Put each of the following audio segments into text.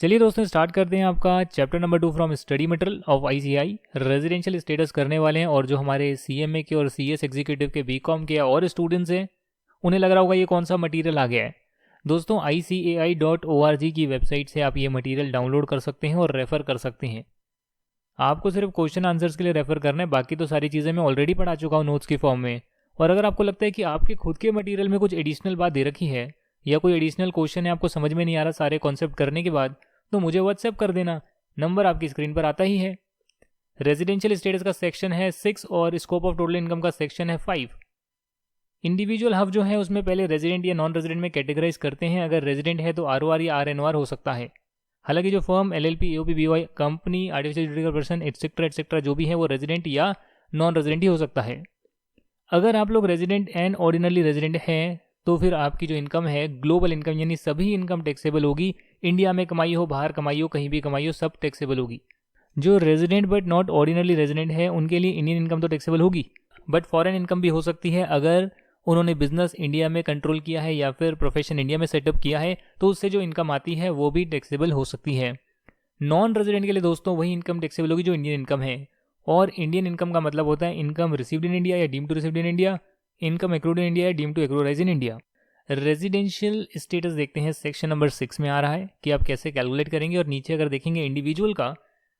चलिए दोस्तों, स्टार्ट करते हैं आपका chapter number 2 from study material of ICI. Residential status करने वाले हैं और जो हमारे सीएमए के और सीएस एग्जीक्यूटिव के बीकॉम के और स्टूडेंट्स हैं उन्हें लग रहा होगा ये कौन सा मटेरियल आ गया है। दोस्तों, ICAI.org की वेबसाइट से आप ये मटेरियल डाउनलोड कर सकते हैं और रेफ़र कर सकते हैं। आपको सिर्फ क्वेश्चन आंसर्स के लिए रेफ़र करना है, बाकी तो सारी चीज़ें मैं ऑलरेडी पढ़ा चुका हूँ नोट्स की फॉर्म में। और अगर आपको लगता है कि आपके खुद के मटेरियल में कुछ एडिशनल बात दे रखी है या कोई एडिशनल क्वेश्चन है आपको समझ में नहीं आ रहा सारे कॉन्सेप्ट करने के बाद, तो मुझे व्हाट्सएप कर देना। नंबर आपकी स्क्रीन पर आता ही है। रेजिडेंशियल स्टेटस का सेक्शन है 6 और स्कोप ऑफ टोटल इनकम का सेक्शन है 5। इंडिविजुअल हब जो है उसमें पहले रेजिडेंट या नॉन रेजिडेंट में कैटेगराइज करते हैं। अगर रेजिडेंट है तो ROR या RNOR हो सकता है। हालांकि जो firm LLP AOP BY company artificial juridical person etcetera जो भी है वो रेजिडेंट या नॉन रेजिडेंट ही हो सकता है। अगर आप लोग रेजिडेंट एंड ऑर्डिनरली रेजिडेंट हैं तो फिर आपकी जो इनकम है ग्लोबल इनकम यानी सभी इनकम टैक्सेबल होगी। इंडिया में कमाई हो, बाहर कमाई हो, कहीं भी कमाई हो, सब टैक्सेबल होगी। जो resident but not ordinarily resident है उनके लिए इंडियन इनकम तो टैक्सेबल होगी, बट फॉरेन इनकम भी हो सकती है। अगर उन्होंने बिजनेस इंडिया में कंट्रोल किया है या फिर प्रोफेशन इंडिया में सेटअप किया है तो उससे जो इनकम आती है वो भी टैक्सेबल हो सकती है। नॉन रेजिडेंट के लिए दोस्तों वही इनकम टैक्सेबल होगी जो इंडियन इनकम है। और इंडियन इनकम का मतलब होता है इनकम रिसीव्ड इन इंडिया या deem to received in India, income accrued in India या deem to accrue arise in India. Residential status देखते हैं, सेक्शन नंबर 6 में आ रहा है कि आप कैसे कैलकुलेट करेंगे। और नीचे अगर देखेंगे इंडिविजुअल का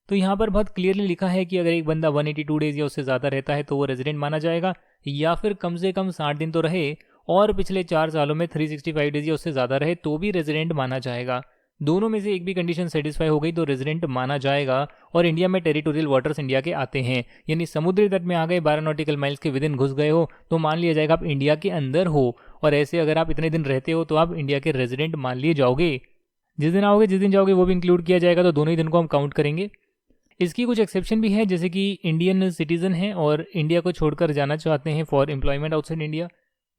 तो यहाँ पर बहुत क्लियरली लिखा है कि अगर एक बंदा 182 डेज या उससे ज़्यादा रहता है तो वो रेजिडेंट माना जाएगा, या फिर कम से कम 60 दिन तो रहे और पिछले 4 सालों में 365 डेज या उससे ज़्यादा रहे तो भी रेजिडेंट माना जाएगा। दोनों में से एक भी कंडीशन सेटिस्फाई हो गई तो रेजिडेंट माना जाएगा। और इंडिया में टेरिटोरियल वाटर्स इंडिया के आते हैं, यानी समुद्री तट में आ गए, 12 नॉटिकल माइल्स के विद इन घुस गए हो तो मान लिया जाएगा आप इंडिया के अंदर हो। और ऐसे अगर आप इतने दिन रहते हो तो आप इंडिया के रेजिडेंट मान लिए जाओगे। जिस दिन आओगे जिस दिन जाओगे वो भी इंक्लूड किया जाएगा, तो दोनों ही दिन को हम काउंट करेंगे। इसकी कुछ एक्सेप्शन भी है, जैसे कि इंडियन सिटीजन हैं और इंडिया को छोड़कर जाना चाहते हैं फॉर एम्प्लॉयमेंट आउटसाइड इंडिया,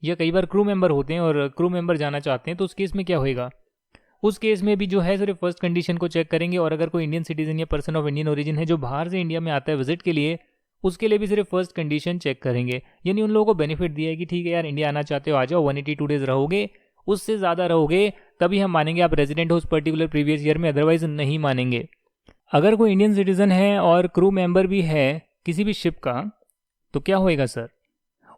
या कई बार क्रू मेंबर होते हैं और क्रू मेंबर जाना चाहते हैं, तो उस केस में क्या होएगा। उस केस में भी जो है सिर्फ फर्स्ट कंडीशन को चेक करेंगे। और अगर कोई इंडियन सिटीजन या पर्सन ऑफ इंडियन ओरिजिन है जो बाहर से इंडिया में आता है विजिट के लिए, उसके लिए भी सिर्फ फर्स्ट कंडीशन चेक करेंगे। यानी उन लोगों को बेनिफिट दिया है कि ठीक है यार, इंडिया आना चाहते हो आ जाओ, 182 डेज रहोगे, उससे ज़्यादा रहोगे तभी हम मानेंगे आप रेजिडेंट हो उस पर्टिकुलर प्रीवियस ईयर में, अदरवाइज नहीं मानेंगे। अगर कोई इंडियन सिटीजन है और क्रू मेंबर भी है किसी भी शिप का, तो क्या होएगा सर।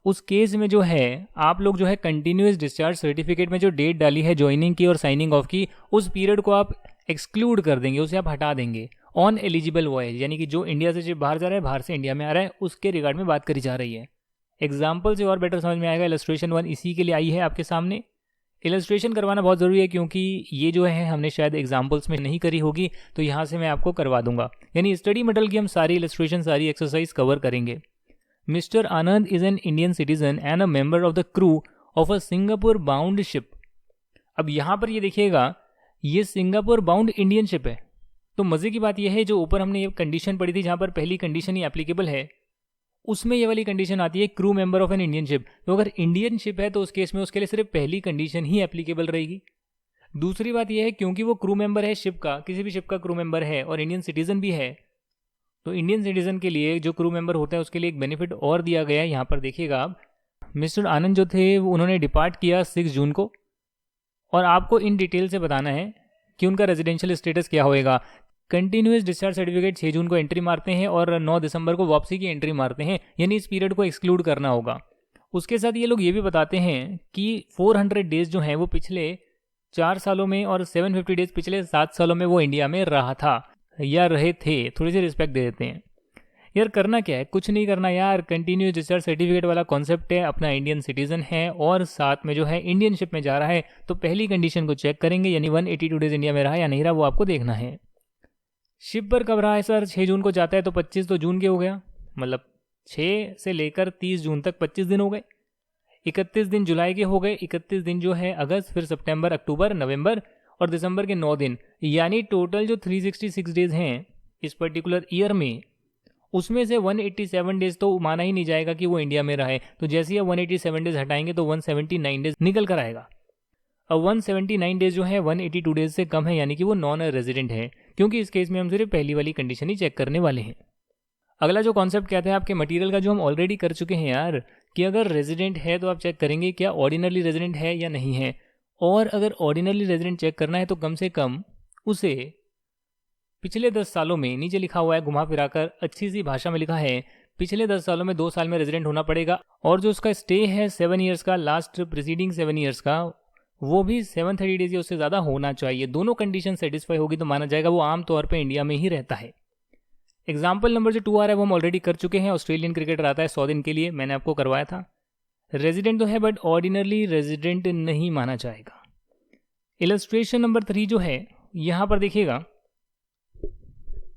उस केस में जो है आप लोग जो है कंटिन्यूस डिस्चार्ज सर्टिफिकेट में जो डेट डाली है ज्वाइनिंग की और साइनिंग ऑफ की, उस पीरियड को आप एक्सक्लूड कर देंगे, उसे आप हटा देंगे। ऑन एलिजिबल वॉयज यानी कि जो इंडिया से शिप बाहर जा रहा है, बाहर से इंडिया में आ रहा है, उसके रिगार्ड में बात करी जा रही है। एग्जाम्पल से और बेटर समझ में आएगा। इलस्ट्रेशन 1 इसी के लिए आई है आपके सामने। इलस्ट्रेशन करवाना बहुत ज़रूरी है क्योंकि ये जो है हमने शायद एग्जाम्पल्स में नहीं करी होगी, तो यहाँ से मैं आपको करवा दूंगा। यानी स्टडी मटेरियल की हम सारी इलस्ट्रेशन सारी एक्सरसाइज कवर करेंगे। Mister Anand is an Indian citizen and a member of the crew of a Singapore bound ship. अब यहाँ पर ये देखिएगा, ये सिंगापुर बाउंड इंडियन शिप है। तो मज़े की बात यह है, जो ऊपर हमने ये कंडीशन पढ़ी थी जहाँ पर पहली कंडीशन ही एप्लीकेबल है, उसमें ये वाली कंडीशन आती है crew member of an Indian ship. तो अगर इंडियन शिप है तो उस केस में उसके लिए सिर्फ पहली कंडीशन ही एप्लीकेबल रहेगी। दूसरी बात यह है, क्योंकि वो क्रू मेंबर है शिप का, किसी भी शिप का क्रू मेंबर है और इंडियन सिटीजन भी है, तो इंडियन सिटीजन के लिए जो क्रू मेंबर होता है उसके लिए एक बेनिफिट और दिया गया है। यहाँ पर देखिएगा आप, मिस्टर आनंद जो थे उन्होंने डिपार्ट किया 6 जून को, और आपको इन डिटेल से बताना है कि उनका रेजिडेंशियल स्टेटस क्या होएगा। कंटिन्यूस डिस्चार्ज सर्टिफिकेट 6 जून को एंट्री मारते हैं और 9 दिसंबर को वापसी की एंट्री मारते हैं, यानी इस पीरियड को एक्सक्लूड करना होगा। उसके साथ ये लोग ये भी बताते हैं कि 400 डेज जो हैं वो पिछले 4 सालों में और 750 डेज पिछले 7 सालों में वो इंडिया में रहा था या रहे थे। थोड़ी सी रिस्पेक्ट दे देते हैं यार। करना क्या है, कुछ नहीं करना यार। कंटिन्यूस डिस्चार्ज सर्टिफिकेट वाला कॉन्सेप्ट है, अपना इंडियन सिटीजन है और साथ में जो है इंडियन शिप में जा रहा है, तो पहली कंडीशन को चेक करेंगे, यानी 182 डेज इंडिया में रहा या नहीं रहा वो आपको देखना है। शिप पर कब रहा है सर, 6 जून को जाता है तो 25 तो जून के हो गया, मतलब 6 से लेकर 30 जून तक 25 दिन हो गए। 31 दिन जुलाई के हो गए, 31 दिन जो है अगस्त, फिर सितंबर, अक्टूबर, नवंबर और दिसंबर के 9 दिन, यानी टोटल जो 366 डेज हैं इस पर्टिकुलर ईयर में, उसमें से 187 डेज तो माना ही नहीं जाएगा कि वो इंडिया में रहा है। तो जैसे ही 187 डेज हटाएंगे तो 179 डेज निकल कर आएगा। अब 179 डेज जो है 182 डेज से कम है, यानी कि वो नॉन रेजिडेंट है, क्योंकि इस केस में हम सिर्फ पहली वाली कंडीशन ही चेक करने वाले हैं। अगला जो कॉन्सेप्ट कहते हैं आपके मटेरियल का, जो हम ऑलरेडी कर चुके हैं यार, कि अगर रेजिडेंट है तो आप चेक करेंगे क्या ऑर्डिनरली रेजिडेंट है या नहीं है। और अगर ऑर्डिनरली रेजिडेंट चेक करना है तो कम से कम उसे पिछले 10 सालों में, नीचे लिखा हुआ है घुमा फिराकर अच्छी सी भाषा में लिखा है, पिछले 10 सालों में 2 साल में रेजिडेंट होना पड़ेगा और जो उसका स्टे है 7 ईयर्स का, लास्ट प्रीसीडिंग 7 ईयर्स का, वो भी 730 डेज या उससे ज़्यादा होना चाहिए। दोनों कंडीशन सेटिस्फाई होगी तो माना जाएगा वो आमतौर पर इंडिया में ही रहता है। एग्जाम्पल नंबर जो 2 आ रहा है वो हम ऑलरेडी कर चुके हैं। ऑस्ट्रेलियन क्रिकेटर आता है 100 दिन के लिए, मैंने आपको करवाया था। रेजिडेंट तो है बट ऑर्डिनरली रेजिडेंट नहीं माना जाएगा। इलस्ट्रेशन नंबर 3 जो है यहाँ पर देखिएगा,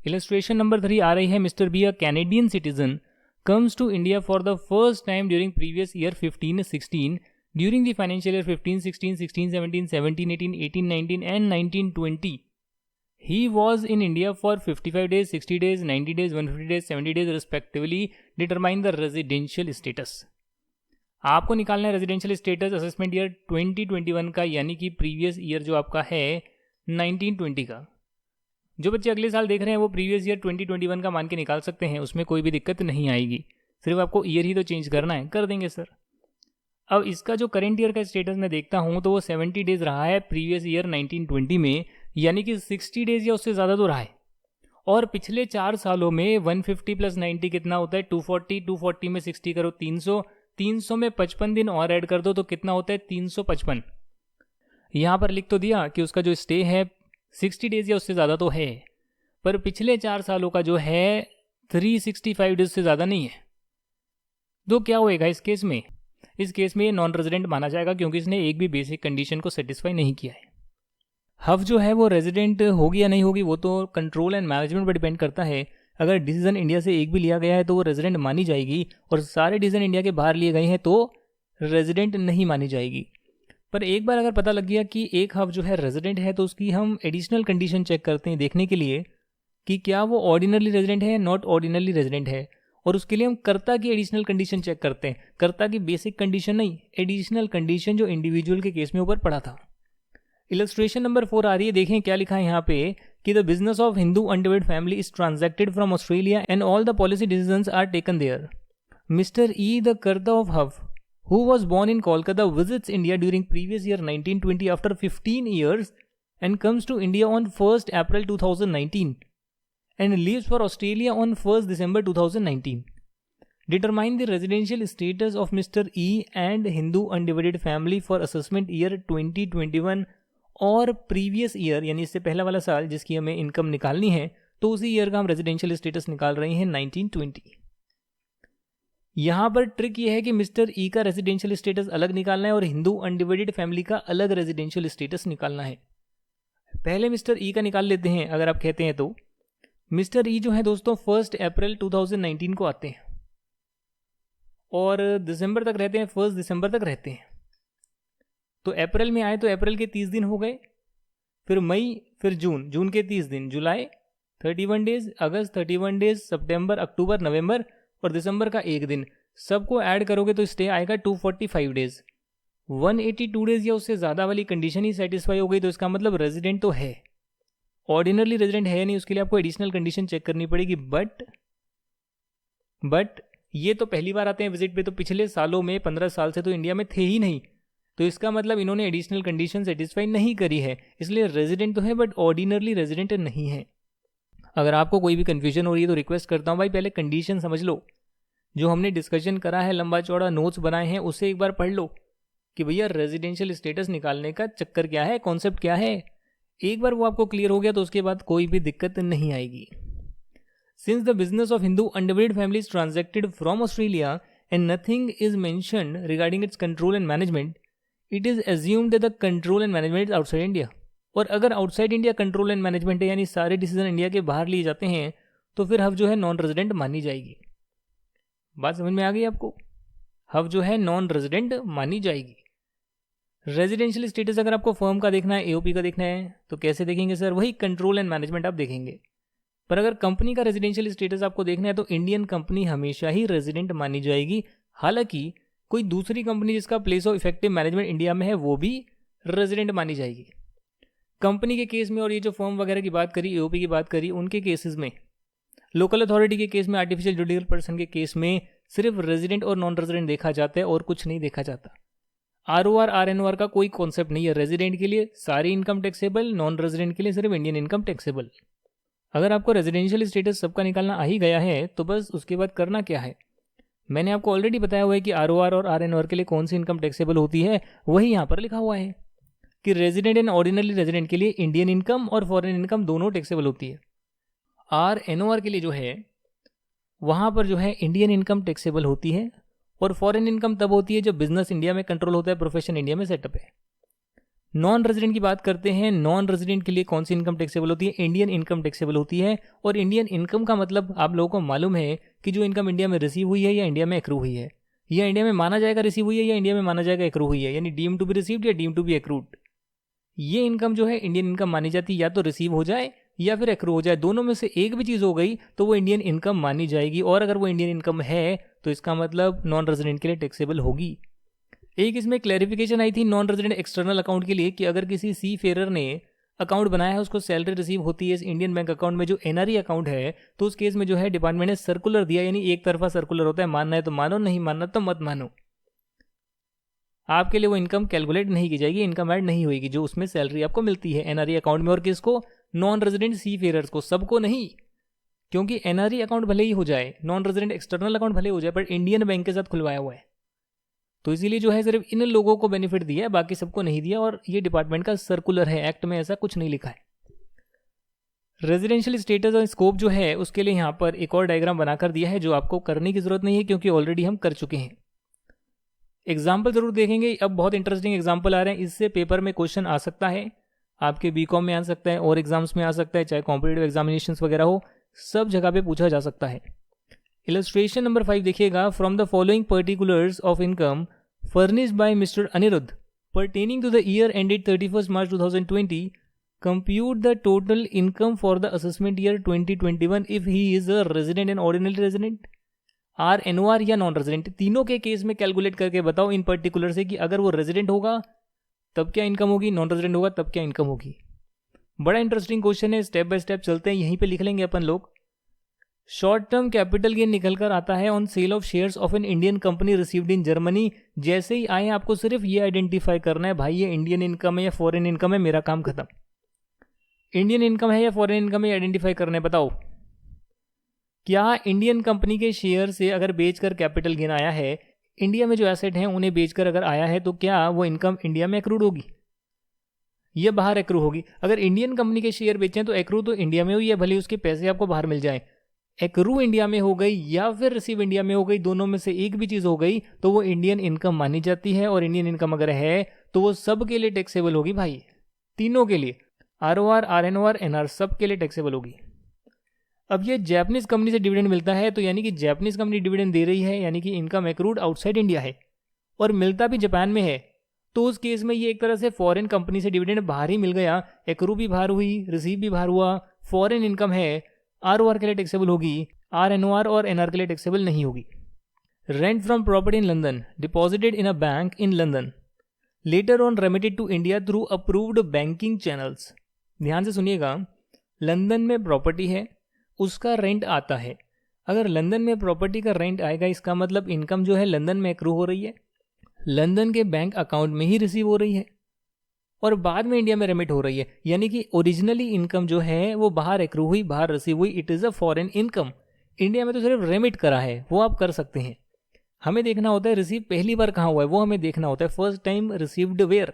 इलस्ट्रेशन नंबर 3 आ रही है, mister be a Canadian citizen comes to India for the first time during previous year 15-16, during the financial year 15-16, 16-17, 17-18, 18-19 and 19-20. He was in India for 55 days, 60 days, 90 days, 150 days, 70 days respectively. Determine the residential status. आपको निकालना है residential status assessment year 2021 का, यानी कि previous year जो आपका है 1920 का। जो बच्चे अगले साल देख रहे हैं वो प्रीवियस ईयर 2021 का मान के निकाल सकते हैं, उसमें कोई भी दिक्कत नहीं आएगी। सिर्फ आपको ईयर ही तो चेंज करना है, कर देंगे सर। अब इसका जो करंट ईयर का स्टेटस मैं देखता हूँ तो वो 70 डेज रहा है प्रीवियस ईयर 1920 में, यानी कि 60 डेज या उससे ज़्यादा तो रहा है। और पिछले 4 सालों में 150 + 90 कितना होता है 240, 240 में 60 करो 300, 300 में 55 दिन और ऐड कर दो तो कितना होता है 355। यहाँ पर लिख तो दिया कि उसका जो स्टे है 60 डेज या उससे ज़्यादा तो है, पर पिछले 4 सालों का जो है 365 डेज से ज़्यादा नहीं है। तो क्या होएगा इस केस में? इस केस में ये नॉन रेजिडेंट माना जाएगा क्योंकि इसने एक भी बेसिक कंडीशन को सेटिस्फाई नहीं किया है। हव जो है वो रेजिडेंट होगी या नहीं होगी वो तो कंट्रोल एंड मैनेजमेंट पर डिपेंड करता है। अगर डिसीजन इंडिया से एक भी लिया गया है तो वो रेजिडेंट मानी जाएगी, और सारे डिसीजन इंडिया के बाहर लिए गए हैं तो रेजिडेंट नहीं मानी जाएगी। पर एक बार अगर पता लग गया कि एक हब जो है रेजिडेंट है तो उसकी हम एडिशनल कंडीशन चेक करते हैं देखने के लिए कि क्या वो ऑर्डिनरली रेजिडेंट है, नॉट ऑर्डिनरली रेजिडेंट है, और उसके लिए हम कर्ता की एडिशनल कंडीशन चेक करते हैं। कर्ता की बेसिक कंडीशन नहीं, एडिशनल कंडीशन जो इंडिविजुअल के केस में ऊपर पड़ा था। इलस्ट्रेशन नंबर 4 आ रही है, देखें क्या लिखा है यहाँ पे कि the business of Hindu undivided family is transacted from Australia and all the policy decisions are taken there. Mister E the karta of HUF who was born in Kolkata visits India during previous year 1920 after 15 years and comes to India on 1st April 2019 and leaves for Australia on 1st December 2019. Determine the residential status of Mr. E and Hindu undivided family for assessment year 2021 और previous year यानी इससे पहला वाला साल जिसकी हमें income निकालनी है तो उसी ईयर का हम रेजिडेंशियल स्टेटस निकाल रहे हैं 1920। यहाँ पर ट्रिक ये है कि मिस्टर ई का रेजिडेंशियल स्टेटस अलग निकालना है और हिंदू अनडिवाइडेड फैमिली का अलग रेजिडेंशियल स्टेटस निकालना है। पहले मिस्टर ई का निकाल लेते हैं अगर आप कहते हैं तो। मिस्टर ई जो है दोस्तों 1 अप्रैल 2019 को आते हैं और दिसंबर तक रहते हैं, 1 दिसंबर तक रहते हैं। तो अप्रैल में आए तो अप्रैल के 30 दिन हो गए, फिर मई, फिर जून, जून के 30 दिन, जुलाई 31 डेज, अगस्त 31 डेज, सितंबर, अक्टूबर, नवंबर और दिसंबर का 1 दिन, सबको ऐड करोगे तो स्टे आएगा 245 डेज। 182 डेज या उससे ज़्यादा वाली कंडीशन ही सेटिस्फाई हो गई तो इसका मतलब रेजिडेंट तो है, ऑर्डिनरली रेजिडेंट है नहीं, उसके लिए आपको एडिशनल कंडीशन चेक करनी पड़ेगी। बट ये तो पहली बार आते हैं विजिट पे, तो पिछले सालों में 15 साल से तो इंडिया में थे ही नहीं, तो इसका मतलब इन्होंने एडिशनल कंडीशन सेटिस्फाई नहीं करी है, इसलिए रेजिडेंट तो है बट ऑर्डिनरली रेजिडेंट नहीं है। अगर आपको कोई भी कन्फ्यूजन हो रही है तो रिक्वेस्ट करता हूँ भाई पहले कंडीशन समझ लो, जो हमने डिस्कशन करा है, लंबा चौड़ा नोट्स बनाए हैं, उसे एक बार पढ़ लो कि भैया रेजिडेंशियल स्टेटस निकालने का चक्कर क्या है, कॉन्सेप्ट क्या है। एक बार वो आपको क्लियर हो गया तो उसके बाद कोई भी दिक्कत नहीं आएगी। Since the business of Hindu undivided family is transacted from Australia and nothing is mentioned regarding it's control and management, it is assumed that the control and management is outside India. और अगर outside India control and management है यानी सारे decision India के बाहर लिए जाते हैं तो फिर हब जो है नॉन रेजिडेंट मानी जाएगी। बात समझ में आ गई आपको? हब जो है नॉन रेजिडेंट मानी जाएगी। रेजिडेंशियल स्टेटस अगर आपको फर्म का देखना है, एओपी का देखना है तो कैसे देखेंगे सर? वही कंट्रोल एंड मैनेजमेंट आप देखेंगे। पर अगर कंपनी का रेजिडेंशियल स्टेटस आपको देखना है तो इंडियन कंपनी हमेशा ही रेजिडेंट मानी जाएगी। हालांकि कोई दूसरी कंपनी जिसका place of effective management India में है वो भी रेजिडेंट मानी जाएगी। कंपनी के केस में और ये जो फर्म वगैरह की बात करी, एओपी की बात करी, उनके केसेस में, लोकल अथॉरिटी के केस में, आर्टिफिशियल जुडिशियल पर्सन के केस में सिर्फ रेजिडेंट और नॉन रेजिडेंट देखा जाता है और कुछ नहीं देखा जाता। आरओआर, आरएनओआर का कोई कॉन्सेप्ट नहीं है। रेजिडेंट के लिए सारी इनकम टैक्सेबल, नॉन रेजिडेंट के लिए सिर्फ इंडियन इनकम टैक्सेबल। अगर आपको रेजिडेंशियल स्टेटस सबका निकालना आ ही गया है तो बस उसके बाद करना क्या है, मैंने आपको ऑलरेडी बताया हुआ है कि आरओआर और आरएनआर के लिए कौन सी इनकम टैक्सेबल होती है, वही यहाँ पर लिखा हुआ है कि रेजिडेंट एंड ऑर्डिनरी रेजिडेंट के लिए इंडियन इनकम और फॉरेन इनकम दोनों टैक्सेबल होती है। आरएनओआर के लिए जो है वहाँ पर जो है इंडियन इनकम टैक्सेबल होती है और फॉरेन इनकम तब होती है जब बिजनेस इंडिया में कंट्रोल होता है, प्रोफेशन इंडिया में सेटअप है। नॉन रेजिडेंट की बात करते हैं, नॉन रेजिडेंट के लिए कौन सी इनकम टैक्सेबल होती है, इंडियन इनकम टैक्सेबल होती है। और इंडियन इनकम का मतलब आप लोगों को मालूम है कि जो इनकम इंडिया में रिसीव हुई है या इंडिया में एक्रू हुई है, या इंडिया में माना जाएगा रिसीव हुई है या इंडिया में माना जाएगा एक्रू हुई है, यानी डीम टू बी रिसीव्ड या डीम टू बी एक्रूड। ये इनकम जो है इंडियन इनकम मानी जाती है, या तो रिसीव हो जाए या फिर एक्रू हो जाए, दोनों में से एक भी चीज़ हो गई तो वो इंडियन इनकम मानी जाएगी। और अगर वो इंडियन इनकम है तो इसका मतलब नॉन रेजिडेंट के लिए टैक्सेबल होगी। एक इसमें क्लैरिफिकेशन आई थी नॉन रेजिडेंट एक्सटर्नल अकाउंट के लिए कि अगर किसी सी फेरर ने अकाउंट बनाया है, उसको सैलरी रिसीव होती है इस इंडियन बैंक अकाउंट में जो एनआरई अकाउंट है, तो उस केस में जो है डिपार्टमेंट ने सर्कुलर दिया, यानी एक तरफा सर्कुलर होता है, मानना है तो मानो, नहीं मानना तो मत मानो। आपके लिए वो इनकम कैलकुलेट नहीं की जाएगी, इनकम ऐड नहीं होगी जो उसमें सैलरी आपको मिलती है एनआरई अकाउंट में। और किसको? नॉन रेजिडेंट सी फेरर्स को, सबको नहीं, क्योंकि एनआरई अकाउंट भले ही हो जाए, नॉन रेजिडेंट एक्सटर्नल अकाउंट भले हो जाए, पर इंडियन बैंक के साथ खुलवाया हुआ है, तो इसीलिए जो है सिर्फ इन लोगों को बेनिफिट दिया है, बाकी सबको नहीं दिया। और ये डिपार्टमेंट का सर्कुलर है, एक्ट में ऐसा कुछ नहीं लिखा है। रेजिडेंशियल स्टेटस और स्कोप जो है उसके लिए यहाँ पर एक और डायग्राम बनाकर दिया है जो आपको करने की जरूरत नहीं है क्योंकि ऑलरेडी हम कर चुके हैं। एग्जाम्पल जरूर देखेंगे, अब बहुत इंटरेस्टिंग एग्जाम्पल आ रहे हैं, इससे पेपर में क्वेश्चन आ सकता है, आपके बीकॉम में आ सकता है और एग्जाम्स में आ सकता है, चाहे कॉम्पिटेटिव एग्जामिनेशन वगैरह हो, सब जगह पे पूछा जा सकता है। इलस्ट्रेशन नंबर 5 देखिएगा, from the following particulars of income furnished by Mr. Anirudh pertaining to the year ended 31st March 2020, compute the total income for the assessment year 2021 if he is a resident and ordinary resident, RNOR या non resident, तीनों के case में calculate करके बताओ इन particular से कि अगर वो रेजिडेंट होगा तब क्या इनकम होगी, नॉन रेजिडेंट होगा तब क्या इनकम होगी। बड़ा इंटरेस्टिंग क्वेश्चन है, स्टेप बाय स्टेप चलते हैं, यहीं पे लिख लेंगे अपन लोग। शॉर्ट टर्म कैपिटल गेन निकल कर आता है on sale of shares of an Indian company received in Germany. जैसे ही आए आपको सिर्फ ये आइडेंटिफाई करना है, भाई ये इंडियन इनकम है या फॉरेन इनकम है, मेरा काम खत्म। इंडियन इनकम है या फॉरेन इनकम है आइडेंटिफाई करना है, बताओ। क्या इंडियन कंपनी के शेयर से अगर बेचकर कैपिटल गेन आया है, इंडिया में जो एसेट हैं उन्हें बेचकर अगर आया है, तो क्या वो इनकम इंडिया में एक्रूड होगी या बाहर एक्रू होगी? अगर इंडियन कंपनी के शेयर बेचे तो एक्रू तो इंडिया में हुई है, भले उसके पैसे आपको बाहर मिल जाए। एक्रू इंडिया में हो गई या फिर रिसीव इंडिया में हो गई, दोनों में से एक भी चीज हो गई तो वो इंडियन इनकम मानी जाती है। और इंडियन इनकम अगर है तो वो सब के लिए टैक्सेबल होगी भाई, तीनों के लिए, आरओआर, आरएनओआर, एनआर, सब के लिए टैक्सेबल होगी। अब ये जापानीज कंपनी से डिविडेंड मिलता है, तो यानी कि जापानीज कंपनी डिविडेंड दे रही है, यानी कि इनकम एक्रूड आउटसाइड इंडिया है और मिलता भी जापान में है, तो उस केस में ये एक तरह से फॉरेन कंपनी से डिविडेंड बाहर ही मिल गया, एक्रू भी बाहर हुई, रिसीव भी बाहर हुआ, फॉरेन इनकम है, आरओआर के लिए टैक्सेबल होगी, आरएनओआर और एनआर के लिए टैक्सेबल नहीं होगी। Rent from property in London deposited in a bank in London later on remitted to India through approved banking channels. ध्यान से सुनिएगा, लंदन में प्रॉपर्टी है, उसका रेंट आता है। अगर लंदन में प्रॉपर्टी का रेंट आएगा, इसका मतलब इनकम जो है लंदन में एक्रू हो रही है, लंदन के बैंक अकाउंट में ही रिसीव हो रही है और बाद में इंडिया में रेमिट हो रही है, यानी कि ओरिजिनली इनकम जो है वो बाहर एक्रू हुई, बाहर रिसीव हुई, it is a foreign income. India में तो सिर्फ रेमिट करा है, वो आप कर सकते हैं। हमें देखना होता है रिसीव पहली बार कहाँ हुआ है, वो हमें देखना होता है। First time received where,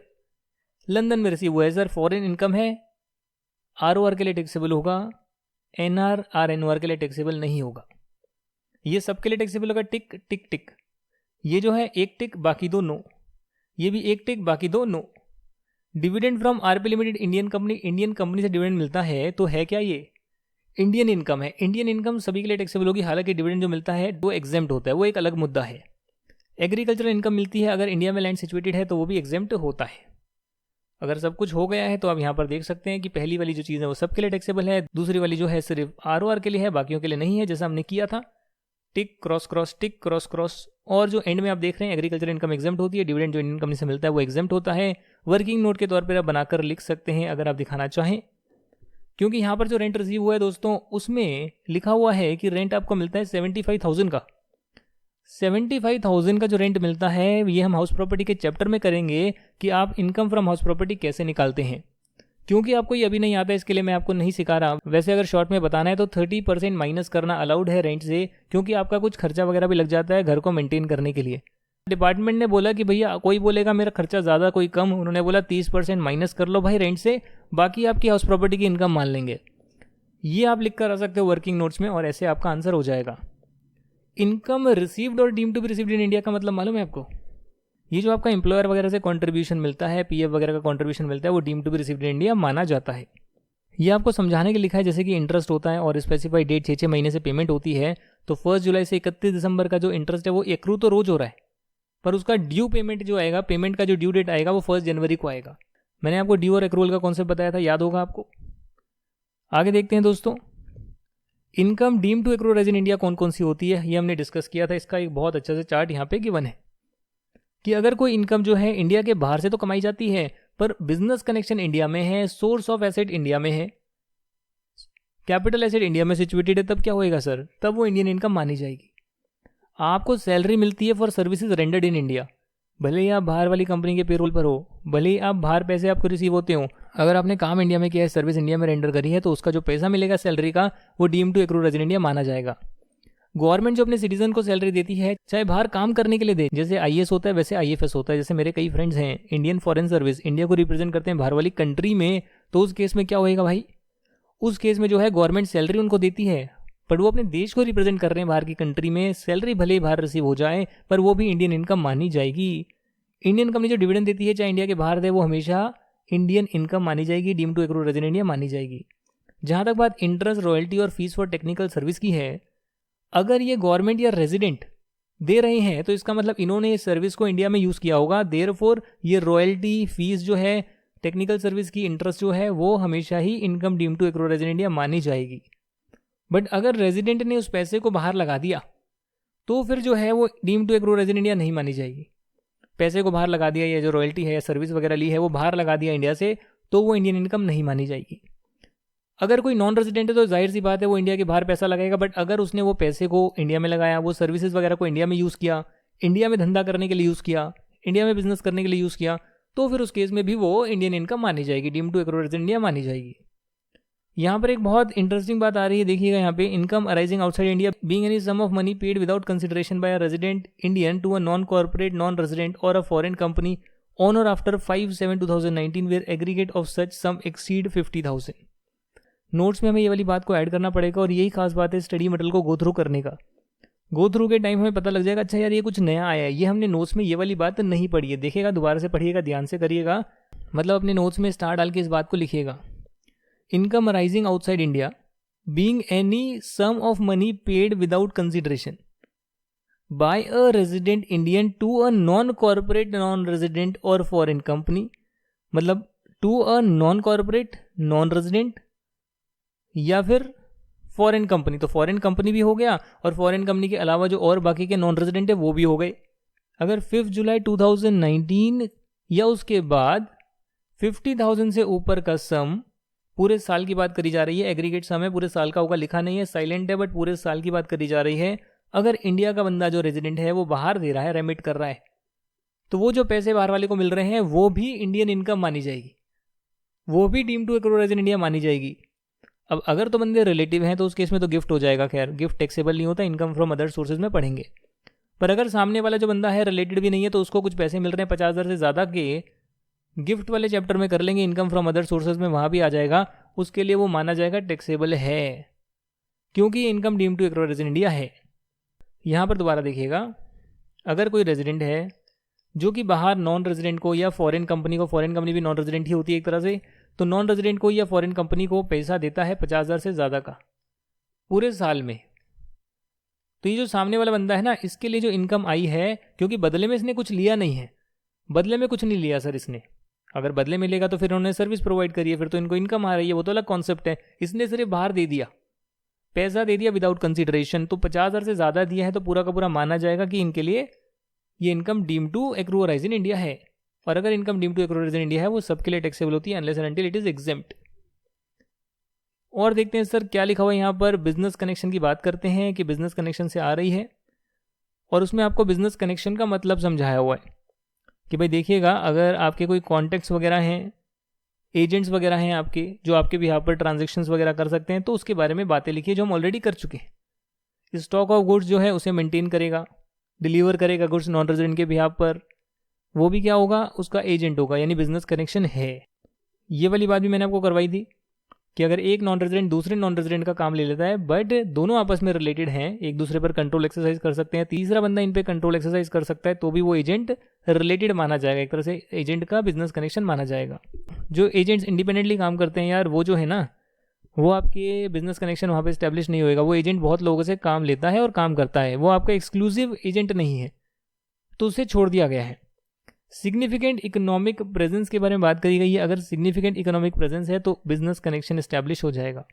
London में रिसीव हुआ है सर, फॉरेन इनकम है, आरओआर के लिए टैक्सेबल होगा, एनआर आरएनओआर के लिए टैक्सेबल नहीं होगा। ये सब के लिए टैक्सेबल होगा, टिक टिक टिक। ये जो है एक टिक बाकी दो नो, ये भी एक टिक बाकी दो no. Dividend from RP limited Indian company, Indian company से डिविडेंड मिलता है तो है क्या ये इंडियन इनकम है। इंडियन इनकम सभी के लिए टैक्सेबल होगी, हालांकि डिविडेंड जो मिलता है वो एग्जेम्प्ट होता है, वो एक अलग मुद्दा है। एग्रीकल्चरल इनकम मिलती है, अगर इंडिया में लैंड सिचुएटेड है तो वो भी एग्जेम्प्ट होता है। अगर सब कुछ हो गया है तो आप यहाँ पर देख सकते हैं कि पहली वाली जो चीज़ है वो सबके लिए टैक्सेबल है, दूसरी वाली जो है सिर्फ आरओआर के लिए है, बाकियों के लिए नहीं है, जैसा हमने किया था, tick cross cross tick cross cross. और जो एंड में आप देख रहे हैं एग्रीकल्चर इनकम एग्जेम्प्ट होती है, डिविडेंड जो इंडियन कंपनी से मिलता है वो एग्जेम्प्ट होता है। वर्किंग नोट के तौर पर आप बनाकर लिख सकते हैं अगर आप दिखाना चाहें, क्योंकि यहाँ पर जो रेंट रिसीव हुआ है दोस्तों उसमें लिखा हुआ है कि रेंट आपको मिलता है 75,000 का। 75,000 का जो रेंट मिलता है ये हम हाउस प्रॉपर्टी के चैप्टर में करेंगे कि आप इनकम फ्रॉम हाउस प्रॉपर्टी कैसे निकालते हैं। क्योंकि आपको ये अभी नहीं आता है इसके लिए मैं आपको नहीं सिखा रहा। वैसे अगर शॉर्ट में बताना है तो 30% माइनस करना अलाउड है रेंट से, क्योंकि आपका कुछ खर्चा वगैरह भी लग जाता है घर को मेंटेन करने के लिए। डिपार्टमेंट ने बोला कि भैया कोई बोलेगा मेरा खर्चा ज़्यादा कोई कम, उन्होंने बोला 30% माइनस कर लो भाई रेंट से, बाकी आपकी हाउस प्रॉपर्टी की इनकम मान लेंगे। ये आप लिख कर आ सकते हो वर्किंग नोट्स में और ऐसे आपका आंसर हो जाएगा। इनकम रिसीव्ड और deemed to be received in India का मतलब मालूम है आपको? ये जो आपका एम्प्लॉयर वगैरह से कंट्रीब्यूशन मिलता है, पीएफ वगैरह का कंट्रीब्यूशन मिलता है, वो deemed to be received in India माना जाता है। ये आपको समझाने के लिखा है, जैसे कि इंटरेस्ट होता है और स्पेसिफाइड डेट 6 महीने से पेमेंट होती है, तो 1 जुलाई से 31 दिसंबर का जो इंटरेस्ट है वो एक्रू तो रोज हो रहा है, पर उसका ड्यू पेमेंट जो आएगा, पेमेंट का जो ड्यू डेट आएगा वो 1 जनवरी को आएगा। मैंने आपको ड्यू और एक्रूअल का कॉन्सेप्ट बताया था, याद होगा आपको। आगे देखते हैं दोस्तों, income deem to accrue arise in India कौन कौन सी होती है, ये हमने डिस्कस किया था। इसका एक बहुत अच्छा से चार्ट यहाँ पे गिवन है कि अगर कोई इनकम जो है इंडिया के बाहर से तो कमाई जाती है, पर बिजनेस कनेक्शन इंडिया में है, सोर्स ऑफ एसेट इंडिया में है, कैपिटल एसेट इंडिया में सिचुएटेड है, तब क्या होएगा सर? तब वो इंडियन इनकम मानी जाएगी। आपको सैलरी मिलती है for services rendered in India, भले ही आप बाहर वाली कंपनी के पेरोल पर हो, भले ही आप बाहर पैसे आपको रिसीव होते हो, अगर आपने काम इंडिया में किया है, सर्विस इंडिया में रेंडर करी है, तो उसका जो पैसा मिलेगा सैलरी का वो deem to accrue arise in India माना जाएगा। गवर्नमेंट जो अपने सिटीजन को सैलरी देती है, चाहे बाहर काम करने के लिए दे, जैसे आईएएस होता है वैसे आईएफएस होता है, जैसे मेरे कई फ्रेंड्स हैं इंडियन फॉरेन सर्विस, इंडिया को रिप्रेजेंट करते हैं बाहर वाली कंट्री में, तो उस केस में क्या होएगा भाई? उस केस में जो है गवर्नमेंट सैलरी उनको देती है, पर वो अपने देश को रिप्रेजेंट कर रहे हैं बाहर की कंट्री में, सैलरी भले ही बाहर रिसीव हो जाए पर वो भी इंडियन इनकम मानी जाएगी। इंडियन कंपनी जो डिविडेंड देती है चाहे इंडिया के बाहर दे, वो हमेशा इंडियन इनकम मानी जाएगी, deem to accrue arise in India मानी जाएगी। जहाँ तक बात इंटरेस्ट, रॉयल्टी और फीस फॉर टेक्निकल सर्विस की है, अगर ये गवर्नमेंट या रेजिडेंट दे रहे हैं तो इसका मतलब इन्होंने इस सर्विस को इंडिया में यूज़ किया होगा, देयरफॉर ये रॉयल्टी, फीस जो है, टेक्निकल सर्विस की इंटरेस्ट जो है, वो हमेशा ही income deem to accrue arise in India मानी जाएगी। बट अगर रेजिडेंट ने उस पैसे को बाहर लगा दिया तो फिर जो है वो deem to accrue arise in India नहीं मानी जाएगी। पैसे को बाहर लगा दिया, या जो रॉयल्टी है या सर्विस वगैरह ली है वो बाहर लगा दिया इंडिया से, तो वो इंडियन इनकम नहीं मानी जाएगी। अगर कोई नॉन रेजिडेंट है तो जाहिर सी बात है वो इंडिया के बाहर पैसा लगाएगा, बट अगर उसने वो पैसे को इंडिया में लगाया, वो सर्विसेज वगैरह को इंडिया में यूज़ किया, इंडिया में धंधा करने के लिए यूज़ किया, इंडिया में बिजनेस करने के लिए यूज़ किया, तो फिर उस केस में भी वो इंडियन इनकम मानी जाएगी, deem to accrue arise in India मानी जाएगी। यहाँ पर एक बहुत इंटरेस्टिंग बात आ रही है, देखिएगा यहाँ पे, income arising outside India being any sum of money paid without consideration by a resident Indian to a non corporate non resident or a foreign company on or after 5/7/2019 where aggregate of such sum exceed 50,000। Notes में हमें ये वाली बात को add करना पड़ेगा, और यही खास बात है स्टडी मटेरियल को गो थ्रू करने का। गो थ्रू के टाइम हमें पता लग जाएगा, अच्छा यार ये कुछ नया आया है, ये हमने नोट्स में ये वाली बात नहीं पढ़ी है, देखिएगा दोबारा से पढ़िएगा, ध्यान से करिएगा, मतलब अपने नोट्स में स्टार डाल के इस बात को लिखिएगा। Income arising outside India being any sum of money paid without consideration by a resident Indian to a non corporate non resident or foreign company, मतलब to a non corporate non resident या फिर foreign company, तो foreign company भी हो गया, और foreign company के अलावा जो और बाकी के नॉन रेजिडेंट है वो भी हो गए। अगर 5 जुलाई 2019 या उसके बाद 50,000 से ऊपर का सम, पूरे साल की बात करी जा रही है, एग्रीगेट सम है, पूरे साल का होगा, लिखा नहीं है, साइलेंट है, बट पूरे साल की बात करी जा रही है। अगर इंडिया का बंदा जो रेजिडेंट है वो बाहर दे रहा है, रेमिट कर रहा है, तो वो जो पैसे बाहर वाले को मिल रहे हैं वो भी इंडियन इनकम मानी जाएगी, वो भी deem to accrue arise in India मानी जाएगी। अब अगर तो बंदे रिलेटिव हैं तो उस केस में तो गिफ्ट हो जाएगा, खैर गिफ्ट टैक्सेबल नहीं होता, इनकम फ्रॉम अदर सोर्सेज में पढ़ेंगे। पर अगर सामने वाला जो बंदा है रिलेटेड भी नहीं है, तो उसको कुछ पैसे मिल रहे हैं 50,000 से ज़्यादा के, गिफ्ट वाले चैप्टर में कर लेंगे, इनकम फ्रॉम अदर सोर्सेज में वहाँ भी आ जाएगा, उसके लिए वो माना जाएगा टैक्सेबल है, क्योंकि income deem to accrue arise in India है। यहाँ पर दोबारा देखिएगा, अगर कोई रेजिडेंट है जो कि बाहर नॉन रेजिडेंट को या फॉरेन कंपनी को, फॉरेन कंपनी भी नॉन रेजिडेंट ही होती है एक तरह से, तो नॉन रेजिडेंट को या फॉरेन कंपनी को पैसा देता है 50,000 से ज़्यादा का पूरे साल में, तो ये जो सामने वाला बंदा है ना, इसके लिए जो इनकम आई है, क्योंकि बदले में इसने कुछ लिया नहीं है, बदले में कुछ नहीं लिया सर इसने, अगर बदले में लेगा तो फिर उन्होंने सर्विस प्रोवाइड करी है, फिर तो इनको इनकम आ रही है, वो तो अलग कॉन्सेप्ट है। इसने सिर्फ बाहर दे दिया, पैसा दे दिया विदाउट कंसिडरेशन, तो 50,000 से ज़्यादा दिया है तो पूरा का पूरा माना जाएगा कि इनके लिए ये income deem to accrue arise in India है। और अगर income deem to accrue arise in India है वो सबके लिए टैक्सेबल होती है, unless and until it is exempt. और देखते हैं सर क्या लिखा हुआ है यहाँ पर, बिजनेस कनेक्शन की बात करते हैं कि बिजनेस कनेक्शन से आ रही है, और उसमें आपको बिजनेस कनेक्शन का मतलब समझाया हुआ है कि भाई देखिएगा, अगर आपके कोई कॉन्टैक्ट्स वगैरह हैं एजेंट्स वगैरह हैं आपके जो आपके बिहाफ पर ट्रांजेक्शन्स वगैरह कर सकते हैं, तो उसके बारे में बातें लिखिए जो हम ऑलरेडी कर चुके हैं। स्टॉक ऑफ गुड्स जो है उसे मेंटेन करेगा, डिलीवर करेगा गुड्स नॉन रेजिडेंट के बिहाफ पर, वो भी क्या होगा, उसका एजेंट होगा, यानी बिजनेस कनेक्शन है। ये वाली बात भी मैंने आपको करवाई थी कि अगर एक नॉन रेजिडेंट दूसरे नॉन रेजिडेंट का काम ले लेता है बट दोनों आपस में रिलेटेड हैं, एक दूसरे पर कंट्रोल एक्सरसाइज कर सकते हैं, तीसरा बंदा इन पे कंट्रोल एक्सरसाइज कर सकता है, तो भी वो एजेंट रिलेटेड माना जाएगा, एक तरह से एजेंट का बिजनेस कनेक्शन माना जाएगा। जो एजेंट्स इंडिपेंडेंटली काम करते हैं यार, वो जो है ना, वो आपके बिजनेस कनेक्शन वहाँ पे स्टैब्लिश नहीं होएगा। वो एजेंट बहुत लोगों से काम लेता है और काम करता है, वो आपका एक्सक्लूसिव एजेंट नहीं है, तो उसे छोड़ दिया गया है। सिग्निफिकेंट इकोनॉमिक प्रेजेंस के बारे में बात करी गई है। अगर सिग्निफिकेंट इकोनॉमिक प्रेजेंस है तो बिजनेस कनेक्शन एस्टैब्लिश हो जाएगा।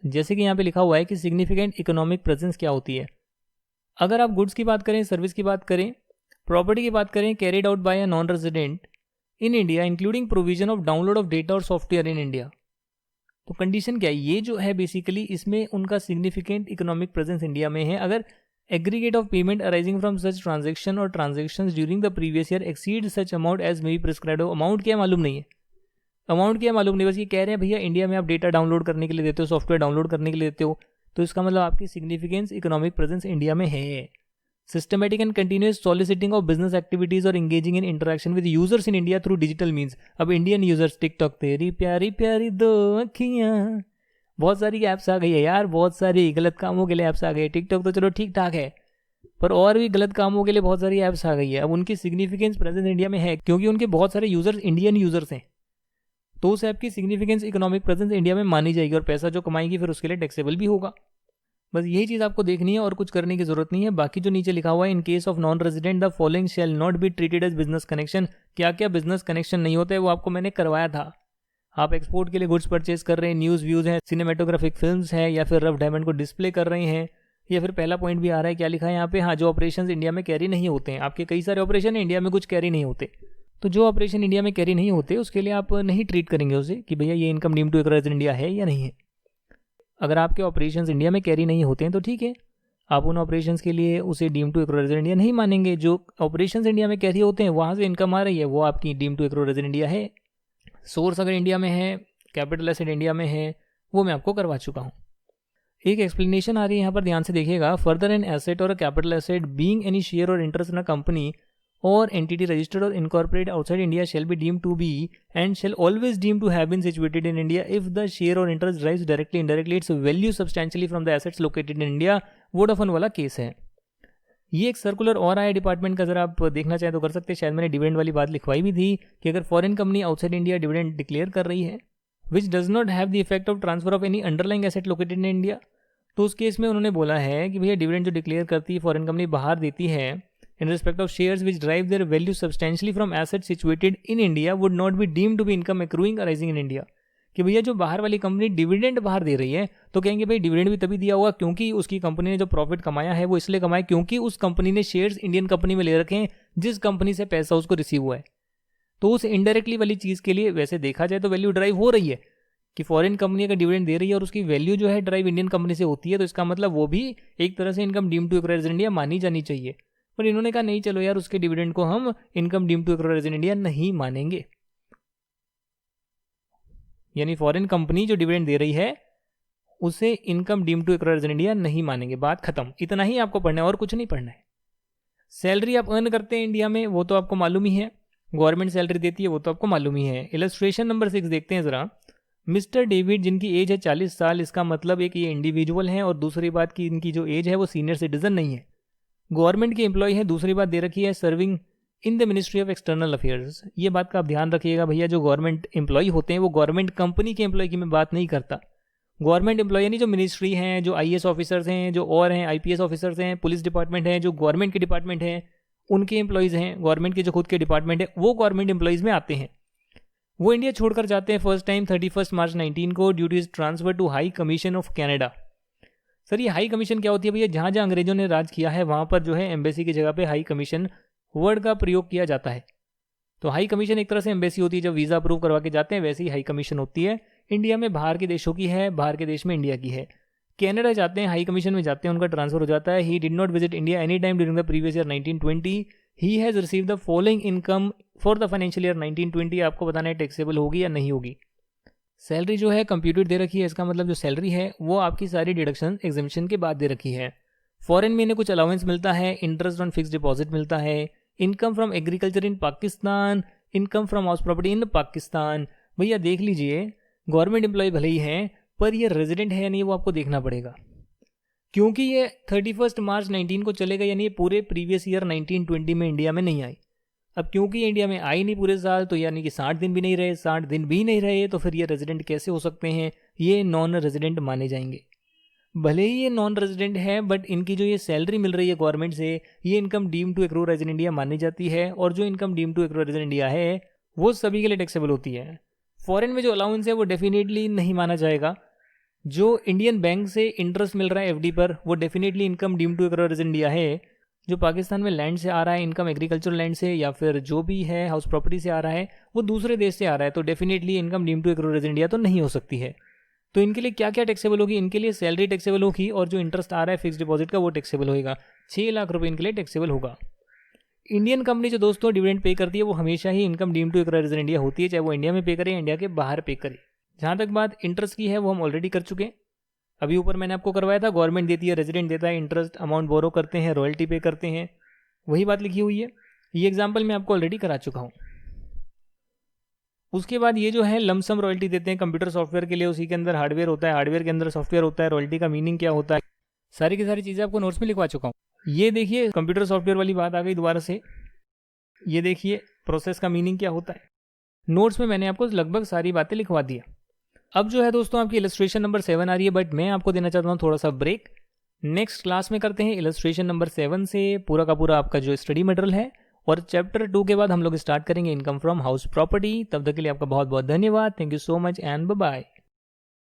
जैसे कि यहाँ पे लिखा हुआ है कि सिग्निफिकेंट इकोनॉमिक प्रेजेंस क्या होती है। अगर आप गुड्स की बात करें, सर्विस की बात करें, प्रॉपर्टी की बात करें, carried out by a non resident in India including provision of download of data और सॉफ्टवेयर इन इंडिया, तो कंडीशन क्या है, ये जो है बेसिकली इसमें उनका सिग्निफिकेंट इकोनॉमिक प्रेजेंस इंडिया में है। अगर aggregate of payment arising from such transaction और transactions during the previous year exceed such amount as may be prescribed. Amount क्या मालूम नहीं है, अमाउंट क्या मालूम नहीं, बस ये कह रहे हैं भैया इंडिया में आप डेटा डाउनलोड करने के लिए देते हो, सॉफ्टवेयर डाउनलोड करने के लिए देते हो, तो इसका मतलब आपकी सिग्निफिकेंस इकोनॉमिक प्रेजेंस इंडिया में है। Systematic and continuous soliciting of business activities और engaging in interaction with users in India through digital means. अब इंडियन यूजर्स टिकटॉक, तेरी प्यारी प्यारी दो अखियां, बहुत सारी ऐप्स आ गई है यार, बहुत सारी गलत कामों के लिए ऐप्स आ गई। टिकटॉक तो चलो ठीक ठाक है, पर और भी गलत कामों के लिए बहुत सारी ऐप्स आ गई है। अब उनकी सिग्निफिकेंस प्रेजेंस इंडिया में है क्योंकि उनके बहुत सारे यूजर्स इंडियन यूजर्स हैं, तो उस ऐप की सिग्निफिकेंस इकोनॉमिक प्रेजेंस इंडिया में मानी जाएगी और पैसा जो कमाएगी फिर उसके लिए टैक्सेबल भी होगा। बस यही चीज़ आपको देखनी है और कुछ करने की जरूरत नहीं है। बाकी जो नीचे लिखा हुआ है, in case of non resident the following shall not be treated as business connection, क्या क्या बिजनेस कनेक्शन नहीं होता है वो आपको मैंने करवाया था। आप एक्सपोर्ट के लिए गुड्स परचेज कर रहे हैं, न्यूज़ व्यूज़ हैं, सिनेमेटोग्राफिक फिल्म्स है, या फिर रफ डायमंड को डिस्प्ले कर रहे हैं, या फिर पहला पॉइंट भी आ रहा है, क्या लिखा है यहाँ पे, हाँ, जो ऑपरेशंस इंडिया में कैरी नहीं होते हैं। आपके कई सारे ऑपरेशन है इंडिया में, कुछ कैरी नहीं होते, तो जो ऑपरेशन इंडिया में कैरी नहीं होते उसके लिए आप नहीं ट्रीट करेंगे उसे कि भैया ये income deemed to acquire in India है या नहीं है। अगर आपके ऑपरेशंस इंडिया में कैरी नहीं होते हैं तो ठीक है, आप उन ऑपरेशंस के लिए उसे deem to acquire in India नहीं मानेंगे। जो ऑपरेशंस इंडिया में कैरी होते हैं वहाँ से इनकम आ रही है, वो आपकी deem to acquire in India है। सोर्स अगर इंडिया में है, कैपिटल एसेट इंडिया में है, वो मैं आपको करवा चुका हूँ। एक एक्सप्लेनेशन आ रही है यहाँ पर, ध्यान से देखिएगा। फर्दर एन एसेट और capital asset being any share और interest in a company or entity registered or incorporated outside India shall be deemed to be and shall always deemed to have been situated in India if the share or interest derives directly indirectly its value substantially from the assets located in India। Vodafone वाला case है ये। एक circular और आया department का, जरा आप देखना चाहें तो कर सकते हैं। शायद मैंने डिविडेंड वाली बात लिखवाई भी थी कि अगर foreign company outside India dividend declare कर रही है which does not have the effect of transfer of any underlying asset located in India, तो उस केस में उन्होंने बोला है कि भैया डिविडेंड जो डिक्लेयर करती है फॉरेन कंपनी बाहर देती है in respect of shares which derive their value substantially from assets situated in India would not be deemed to be income accruing arising in India। कि भैया जो बाहर वाली कंपनी डिविडेंड बाहर दे रही है तो कहेंगे भाई डिविडेंड भी तभी दिया होगा क्योंकि उसकी कंपनी ने जो प्रॉफिट कमाया है वो इसलिए कमाया क्योंकि उस कंपनी ने शेयर्स इंडियन कंपनी में ले रखे हैं जिस कंपनी से पैसा उसको रिसीव हुआ है। तो उस इनडायरेक्टली वाली चीज़ के लिए वैसे देखा जाए तो वैल्यू ड्राइव हो रही है कि फॉरेन कंपनी अगर डिविडेंड दे रही है और उसकी वैल्यू जो है ड्राइव इंडियन कंपनी से होती है, तो इसका मतलब वो भी एक तरह से income deem to acquire in India मानी जानी चाहिए। पर इन्होंने कहा नहीं, चलो यार उसके डिविडेंड को हम income deem to acquire in India नहीं मानेंगे, यानी फॉरेन कंपनी जो डिविडेंड दे रही है उसे income deem to acquire in India नहीं मानेंगे। बात खत्म, इतना ही आपको पढ़ना है और कुछ नहीं पढ़ना है। सैलरी आप अर्न करते हैं इंडिया में वो तो आपको मालूम ही है, गवर्नमेंट सैलरी देती है वो तो आपको मालूम ही है। इलस्ट्रेशन नंबर 6 देखते हैं जरा। मिस्टर डेविड जिनकी एज है 40 साल, इसका मतलब एक ये इंडिविजुअल हैं और दूसरी बात कि इनकी जो एज है वो सीनियर सिटीजन नहीं है, गवर्नमेंट के एम्प्लॉय है। दूसरी बात दे रखी है serving in the ministry of external affairs. ये बात का आप ध्यान रखिएगा भैया, जो गवर्नमेंट एम्प्लॉय होते हैं वो गवर्नमेंट कंपनी के एम्प्लॉय की मैं बात नहीं करता। गवर्नमेंट एम्प्लॉय यानी जो मिनिस्ट्री हैं, जो आईएएस ऑफिसर्स हैं, जो और हैं आईपीएस ऑफिसर्स हैं, पुलिस डिपार्टमेंट हैं, जो गवर्नमेंट के डिपार्टमेंट हैं उनके एम्प्लॉयज़ हैं, गवर्नमेंट के जो खुद के डिपार्टमेंट है वो गवर्नमेंट एम्प्लॉयज़ में आते हैं। वो इंडिया छोड़कर जाते हैं फर्स्ट टाइम 31 मार्च 19 को due to his transfer to high commission of Canada. Sir ये हाई कमीशन क्या होती है भैया? जहाँ जहाँ अंग्रेजों ने राज किया है वहाँ पर जो है एम्बेसी की जगह पे हाई कमीशन वर्ड का प्रयोग किया जाता है। तो हाई कमीशन एक तरह से एम्बेसी होती है, जब वीज़ा अप्रूव करवा के जाते हैं वैसे ही हाई कमीशन होती है। इंडिया में बाहर के देशों की है, बाहर के देश में इंडिया की है। कनाडा जाते हैं, हाई कमीशन में जाते हैं, उनका ट्रांसफर हो जाता है। He did not visit India any time during the previous year 1920। He has receive the following income for the financial year 1920। आपको बताना है टैक्सेबल होगी या नहीं होगी। सैलरी जो है कंप्यूटेड दे रखी है, इसका मतलब जो सैलरी है वो आपकी सारी डिडक्शन एग्जामिशन के बाद दे रखी है। फॉरेन में इन्हें कुछ अलाउंस मिलता है, इंटरेस्ट ऑन फिक्स डिपॉजिट मिलता है, income from agriculture in Pakistan, income from house property in Pakistan. भैया देख लीजिए, गवर्नमेंट एम्प्लॉय भले ही हैं पर ये रेजिडेंट है या नहीं वो आपको देखना पड़ेगा, क्योंकि ये 31 मार्च 19 को चलेगा, यानी ये पूरे प्रीवियस ईयर 1920 में इंडिया में नहीं आई। अब क्योंकि ये इंडिया में आई नहीं पूरे साल, तो यानी कि 60 दिन भी नहीं रहे, 60 दिन भी नहीं रहे, तो फिर ये रेजिडेंट कैसे हो सकते हैं? ये नॉन रेजिडेंट माने जाएंगे। भले ही ये नॉन रेजिडेंट है बट इनकी जो ये सैलरी मिल रही है गवर्नमेंट से, ये income deem to accrue resident India मानी जाती है, और जो income deem to accrue resident India है वो सभी के लिए टैक्सेबल होती है। फॉरेन में जो अलाउंस है वो डेफिनेटली नहीं माना जाएगा। जो इंडियन बैंक से इंटरेस्ट मिल रहा है एफडी पर, वो definitely income deem to accrue resident India है। जो पाकिस्तान में लैंड से आ रहा है, इनकम एग्रीकल्चरल लैंड से या फिर जो भी है हाउस प्रॉपर्टी से आ रहा है, वो दूसरे देश से आ रहा है, तो definitely income deem to accrue resident India तो नहीं हो सकती है। तो इनके लिए क्या क्या टैक्सेबल होगी? इनके लिए सैलरी टैक्सेबल होगी, और जो इंटरेस्ट आ रहा है फिक्स डिपॉजिट का वो टैक्सेबल होगा। 6 लाख रुपए इनके लिए टैक्सेबल होगा। इंडियन कंपनी जो दोस्तों डिविडेंड पे करती है वो हमेशा ही income deem to accrue resident India होती है, चाहे वो इंडिया में पे करे या इंडिया के बाहर पे करे। जहाँ तक बात इंटरेस्ट की है वो हम ऑलरेडी कर चुके हैं। अभी ऊपर मैंने आपको करवाया था, गवर्नमेंट देती है, रेजिडेंट देता है, इंटरेस्ट अमाउंट बोरो करते हैं, रॉयल्टी पे करते हैं, वही बात लिखी हुई है। ये एग्जाम्पल मैं आपको ऑलरेडी करा चुका हूँ। उसके बाद ये जो है लमसम रॉयल्टी देते हैं कंप्यूटर सॉफ्टवेयर के लिए, उसी के अंदर हार्डवेयर होता है, हार्डवेयर के अंदर सॉफ्टवेयर होता है, रॉयल्टी का मीनिंग क्या होता है, सारी की सारी चीज़ें आपको नोट्स में लिखवा चुका हूँ। ये देखिए कंप्यूटर सॉफ्टवेयर वाली बात आ गई दोबारा से। ये देखिए प्रोसेस का मीनिंग क्या होता है, नोट्स में मैंने आपको लगभग सारी बातें लिखवा दी। अब जो है दोस्तों आपकी इलस्ट्रेशन नंबर 7 आ रही है, बट मैं आपको देना चाहता हूँ थोड़ा सा ब्रेक। नेक्स्ट क्लास में करते हैं इलस्ट्रेशन नंबर 7 से पूरा का पूरा आपका जो स्टडी मटेरियल है, और चैप्टर 2 के बाद हम लोग स्टार्ट करेंगे इनकम फ्रॉम हाउस प्रॉपर्टी। तब तक के लिए आपका बहुत बहुत धन्यवाद। Thank you so much and bye bye.